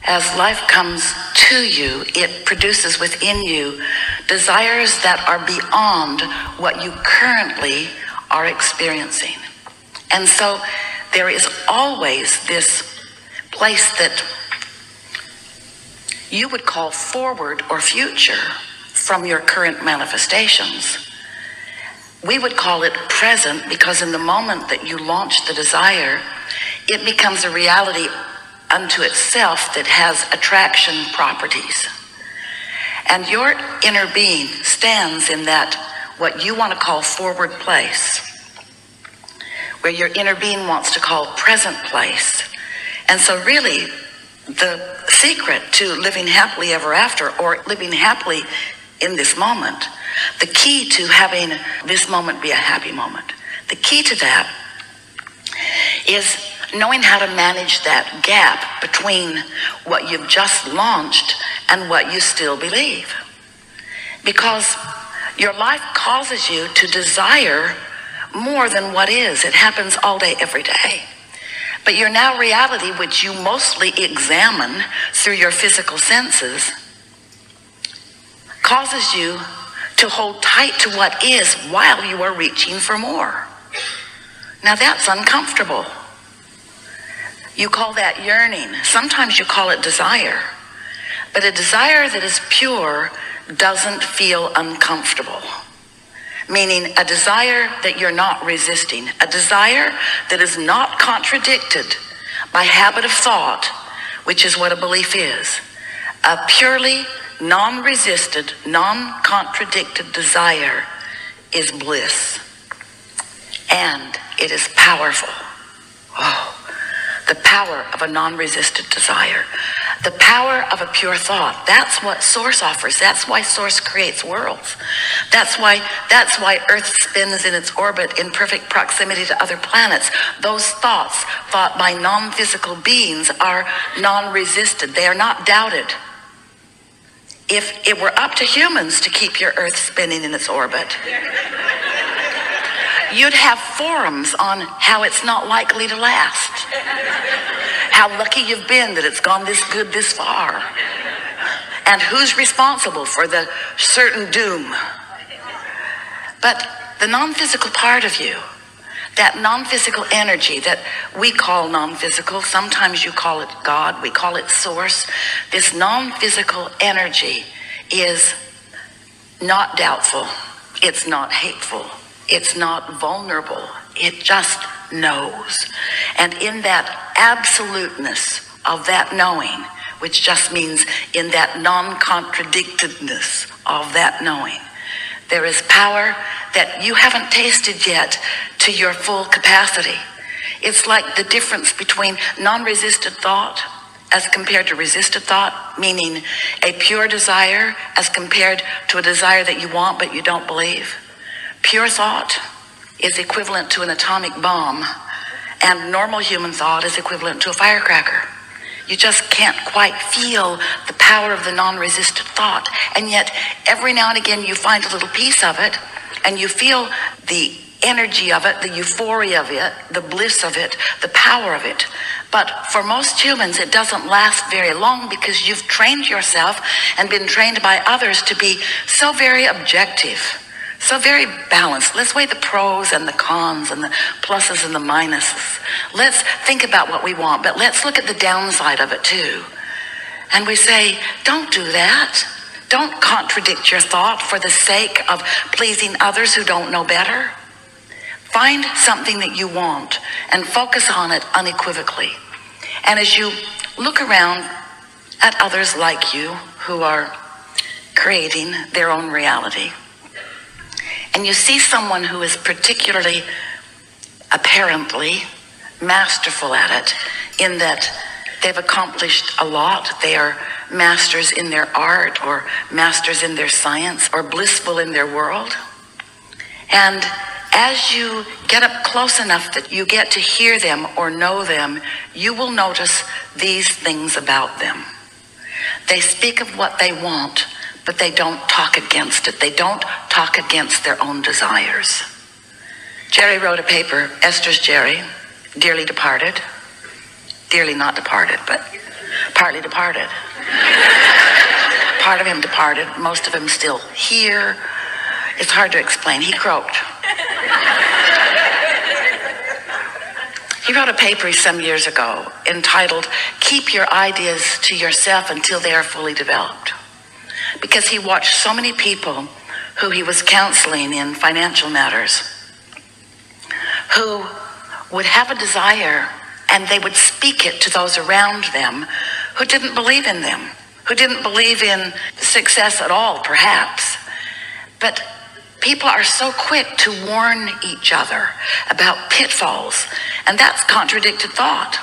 As life comes to you, it produces within you desires that are beyond what you currently are experiencing. And so there is always this place that you would call forward or future from your current manifestations. We would call it present because in the moment that you launch the desire, it becomes a reality unto itself that has attraction properties. And your inner being stands in that, what you want to call forward place, where your inner being wants to call present place. And so really, the secret to living happily ever after, or living happily in this moment, the key to having this moment be a happy moment, the key to that is knowing how to manage that gap between what you've just launched and what you still believe. Because your life causes you to desire more than what is. It happens all day, every day. But your now reality, which you mostly examine through your physical senses, causes you to hold tight to what is while you are reaching for more. Now that's uncomfortable. You call that yearning. Sometimes you call it desire. But a desire that is pure doesn't feel uncomfortable. Meaning a desire that you're not resisting. A desire that is not contradicted by habit of thought, which is what a belief is. A purely non-resisted, non-contradicted desire is bliss. And it is powerful. Oh, the power of a non-resisted desire. The power of a pure thought. That's what Source offers. That's why Source creates worlds. That's why Earth spins in its orbit in perfect proximity to other planets. Those thoughts thought by non-physical beings are non-resisted. They are not doubted. If it were up to humans to keep your Earth spinning in its orbit, you'd have forums on how it's not likely to last. How lucky you've been that it's gone this good this far. And who's responsible for the certain doom. But the non-physical part of you, that non-physical energy that we call non-physical, sometimes you call it God, we call it Source. This non-physical energy is not doubtful. It's not hateful. It's not vulnerable. It just knows. And in that absoluteness of that knowing, which just means in that non-contradictedness of that knowing, there is power that you haven't tasted yet to your full capacity. It's like the difference between non-resisted thought as compared to resisted thought, meaning a pure desire as compared to a desire that you want but you don't believe. Pure thought is equivalent to an atomic bomb, and normal human thought is equivalent to a firecracker. You just can't quite feel the power of the non-resisted thought, and yet every now and again you find a little piece of it, and you feel the energy of it, the euphoria of it, the bliss of it, the power of it. But for most humans, it doesn't last very long because you've trained yourself and been trained by others to be so very objective, so very balanced. Let's weigh the pros and the cons and the pluses and the minuses. Let's think about what we want, but let's look at the downside of it too. And we say, don't do that. Don't contradict your thought for the sake of pleasing others who don't know better. Find something that you want and focus on it unequivocally. And as you look around at others like you who are creating their own reality, and you see someone who is particularly, apparently, masterful at it, in that they've accomplished a lot. They are masters in their art, or masters in their science, or blissful in their world. And as you get up close enough that you get to hear them or know them, you will notice these things about them. They speak of what they want, but they don't talk against it. They don't talk against their own desires. Jerry wrote a paper, Esther's Jerry, dearly departed. Dearly not departed, but partly departed. Part of him departed, most of him still here. It's hard to explain. He croaked. He wrote a paper some years ago entitled, "Keep Your Ideas to Yourself Until They Are Fully Developed." Because he watched so many people who he was counseling in financial matters who would have a desire and they would speak it to those around them who didn't believe in them, who didn't believe in success at all, perhaps. But people are so quick to warn each other about pitfalls, and that's contradicted thought.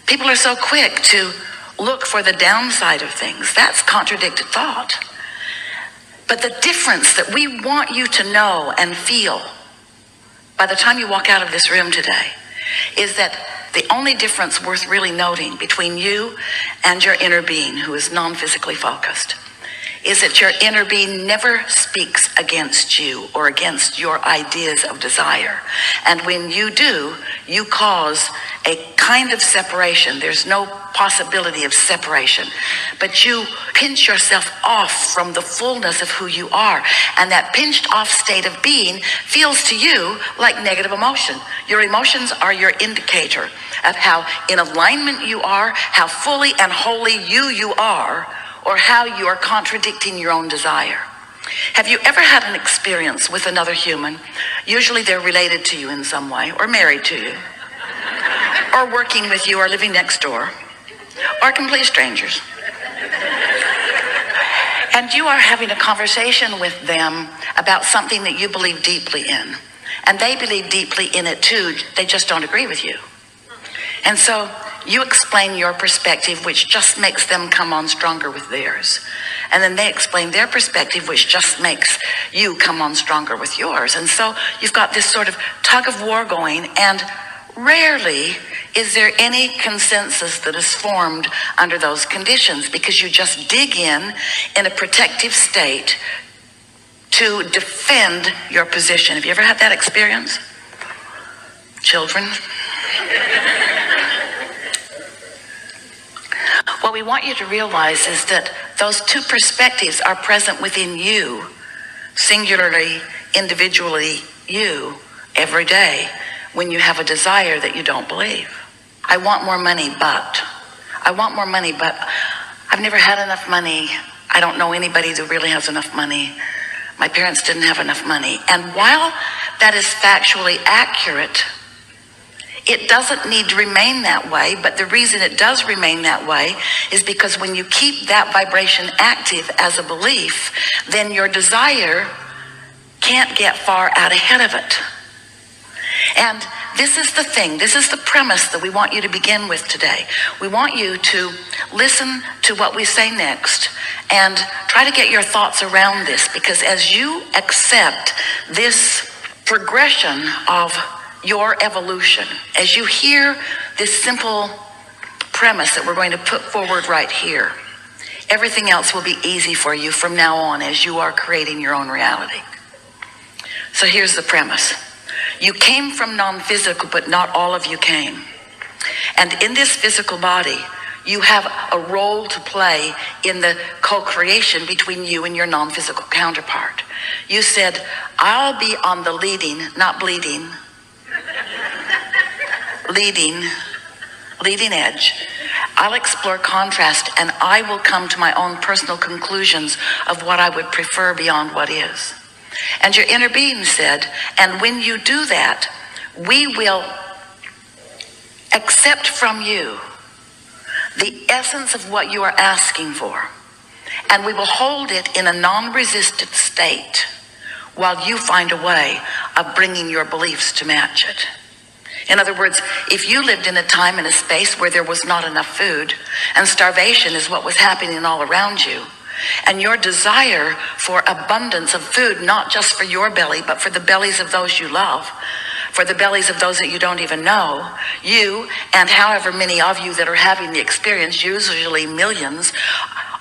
People are so quick to look for the downside of things. That's contradicted thought. But the difference that we want you to know and feel by the time you walk out of this room today is that the only difference worth really noting between you and your inner being, who is non-physically focused, is that your inner being never speaks against you or against your ideas of desire. And when you do, you cause a kind of separation. There's no possibility of separation, but you pinch yourself off from the fullness of who you are. And that pinched off state of being feels to you like negative emotion. Your emotions are your indicator of how in alignment you are, how fully and wholly you are, or how you are contradicting your own desire. Have you ever had an experience with another human? Usually they're related to you in some way, or married to you, or working with you, or living next door, or complete strangers. And you are having a conversation with them about something that you believe deeply in. And they believe deeply in it too, they just don't agree with you. And so you explain your perspective, which just makes them come on stronger with theirs. And then they explain their perspective, which just makes you come on stronger with yours. And so you've got this sort of tug of war going, and rarely is there any consensus that is formed under those conditions, because you just dig in a protective state to defend your position. Have you ever had that experience? Children? What we want you to realize is that those two perspectives are present within you, singularly, individually, you, every day, when you have a desire that you don't believe. I want more money, but I've never had enough money. I don't know anybody who really has enough money. My parents didn't have enough money. And while that is factually accurate, it doesn't need to remain that way, but the reason it does remain that way is because when you keep that vibration active as a belief, then your desire can't get far out ahead of it. And this is the thing, this is the premise that we want you to begin with today. We want you to listen to what we say next and try to get your thoughts around this, because as you accept this progression of your evolution, as you hear this simple premise that we're going to put forward right here, everything else will be easy for you from now on as you are creating your own reality. So here's the premise. You came from non-physical, but not all of you came. And in this physical body, you have a role to play in the co-creation between you and your non-physical counterpart. You said, I'll be on the leading, not bleeding, leading edge. I'll explore contrast, and I will come to my own personal conclusions of what I would prefer beyond what is. And your inner being said, and when you do that, we will accept from you the essence of what you are asking for, and we will hold it in a non-resistant state while you find a way of bringing your beliefs to match it. In other words, if you lived in a time and a space where there was not enough food, and starvation is what was happening all around you, and your desire for abundance of food, not just for your belly, but for the bellies of those you love, for the bellies of those that you don't even know, you and however many of you that are having the experience, usually millions,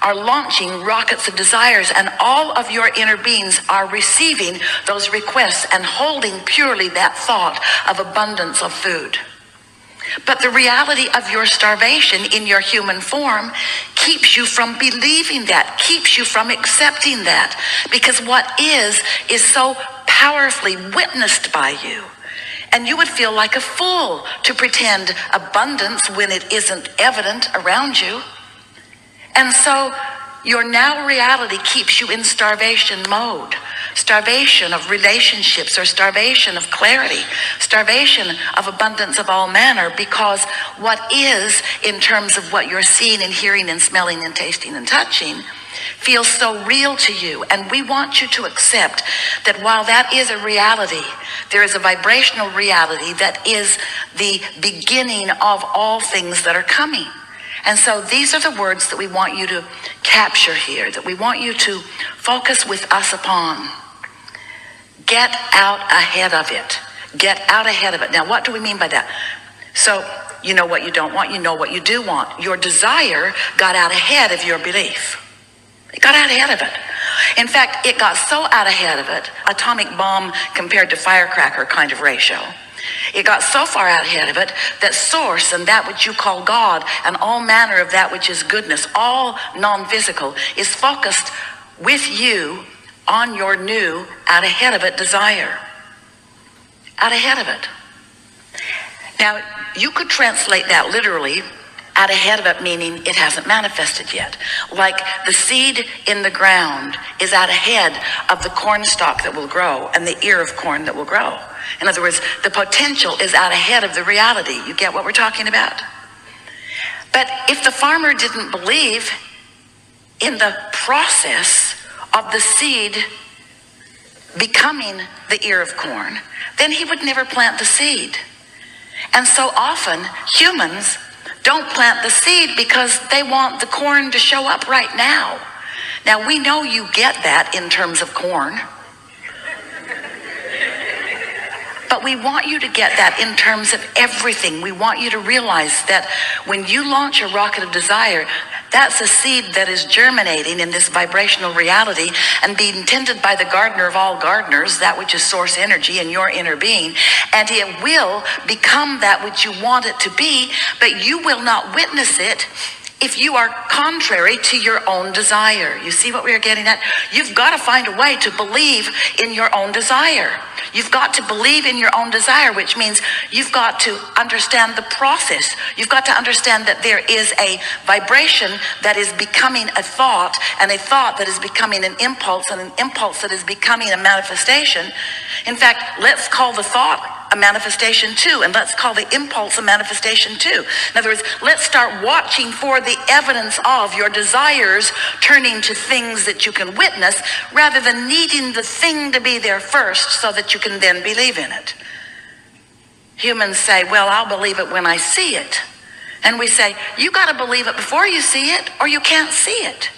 are launching rockets of desires, and all of your inner beings are receiving those requests and holding purely that thought of abundance of food. But the reality of your starvation in your human form keeps you from believing that, keeps you from accepting that, because what is so powerfully witnessed by you. And you would feel like a fool to pretend abundance when it isn't evident around you. And so your now reality keeps you in starvation mode. Starvation of relationships, or starvation of clarity, starvation of abundance of all manner, because what is, in terms of what you're seeing and hearing and smelling and tasting and touching, feels so real to you. And we want you to accept that while that is a reality, there is a vibrational reality that is the beginning of all things that are coming. And so these are the words that we want you to capture here, that we want you to focus with us upon. Get out ahead of it. Get out ahead of it. Now, what do we mean by that? So, you know what you don't want, you know what you do want. Your desire got out ahead of your belief. It got out ahead of it. In fact, it got so out ahead of it, atomic bomb compared to firecracker kind of ratio. It got so far out ahead of it that source and that which you call God and all manner of that which is goodness, all non-physical, is focused with you on your new out ahead of it desire. Out ahead of it. Now, you could translate that literally, out ahead of it, meaning it hasn't manifested yet. Like the seed in the ground is out ahead of the corn stalk that will grow and the ear of corn that will grow. In other words, the potential is out ahead of the reality. You get what we're talking about? But if the farmer didn't believe in the process of the seed becoming the ear of corn, then he would never plant the seed. And so often humans don't plant the seed because they want the corn to show up right now. Now, we know you get that in terms of corn. But we want you to get that in terms of everything. We want you to realize that when you launch a rocket of desire, that's a seed that is germinating in this vibrational reality and being tended by the gardener of all gardeners, that which is source energy in your inner being. And it will become that which you want it to be, but you will not witness it if you are contrary to your own desire. You see what we are getting at? You've got to find a way to believe in your own desire. You've got to believe in your own desire, which means you've got to understand the process. You've got to understand that there is a vibration that is becoming a thought, and a thought that is becoming an impulse, and an impulse that is becoming a manifestation. In fact, let's call the thought a manifestation too, and let's call the impulse a manifestation too. In other words, let's start watching for the evidence of your desires turning to things that you can witness, rather than needing the thing to be there first so that you can then believe in it. Humans say, well, I'll believe it when I see it. And we say, you got to believe it before you see it, or you can't see it.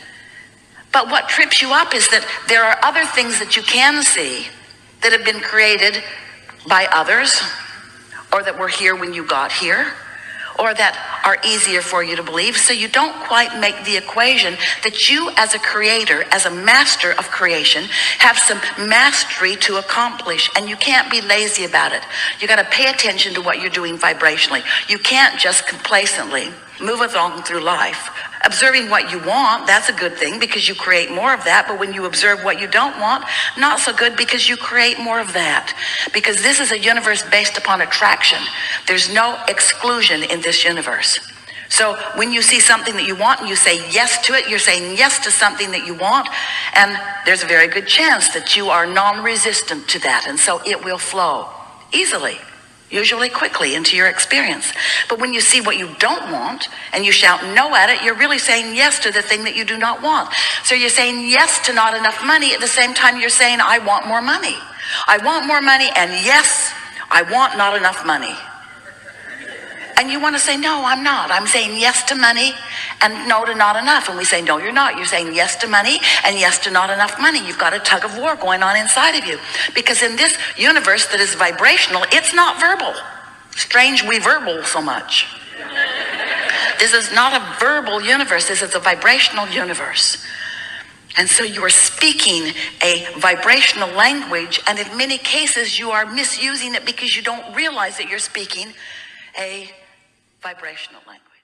But what trips you up is that there are other things that you can see that have been created by others, or that were here when you got here, or that are easier for you to believe. So you don't quite make the equation that you as a creator, as a master of creation, have some mastery to accomplish, and you can't be lazy about it. You got to pay attention to what you're doing vibrationally. You can't just complacently move along through life. Observing what you want, that's a good thing because you create more of that. But when you observe what you don't want, not so good because you create more of that. Because this is a universe based upon attraction. There's no exclusion in this universe. So when you see something that you want and you say yes to it, you're saying yes to something that you want. And there's a very good chance that you are non-resistant to that. And so it will flow easily, usually quickly, into your experience. But when you see what you don't want and you shout no at it, you're really saying yes to the thing that you do not want. So you're saying yes to not enough money at the same time you're saying, I want more money. I want more money, and yes, I want not enough money. And you want to say, no, I'm not. I'm saying yes to money and no to not enough. And we say, no, you're not. You're saying yes to money and yes to not enough money. You've got a tug of war going on inside of you. Because in this universe that is vibrational, it's not verbal. Strange we verbal so much. This is not a verbal universe. This is a vibrational universe. And so you are speaking a vibrational language, and in many cases you are misusing it because you don't realize that you're speaking a Vibrational language.